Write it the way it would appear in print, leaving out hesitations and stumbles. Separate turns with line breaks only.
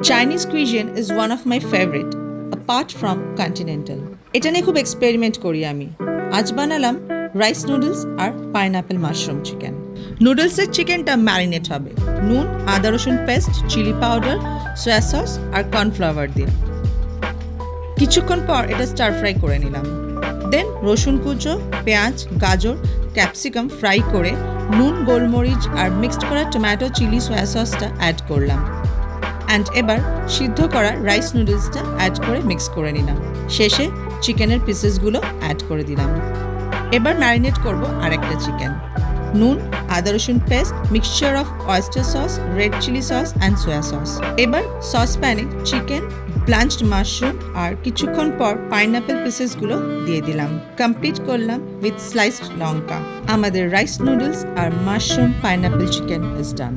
Chinese cuisine is one of my favorite, apart from continental. এটা নিয়ে খুব experiment করি আমি। আজ বানালাম রাইস নুডলস আর পাইনাপেল মাশরুম চিকেন। নুডলসের চিকেনটা ম্যারিনেট হবে নুন, আদা রসুন paste, chilli powder, soya sauce আর কর্নফ্লাওয়ার দিয়ে। কিছুক্ষণ পর এটা স্টার ফ্রাই করে নিলাম। দেন রসুন কুচো, পেঁয়াজ, গাজর, ক্যাপসিকাম ফ্রাই করে নুন, গোলমরিচ আর মিক্সড করা টমেটো, চিলি, সয়া সসটা অ্যাড করলাম। অ্যান্ড এবার সিদ্ধ করা রাইস নুডলসটা অ্যাড করে মিক্স করে নিলাম। শেষে চিকেনের পিসেসগুলো অ্যাড করে দিলাম। এবার ম্যারিনেট করব আরেকটা চিকেন। নুন, আদা রসুন paste, mixture of oyster sauce, red chilli sauce and soya sauce. এবার সসপ্যানে চিকেন, ব্লাঞ্চড মাশরুম আর কিছুক্ষণ পর পাইনাপেল পিসেসগুলো দিয়ে দিলাম। কমপ্লিট করলাম উইথ স্লাইসড লঙ্কা। আমাদের রাইস নুডলস আর mushroom pineapple chicken is done.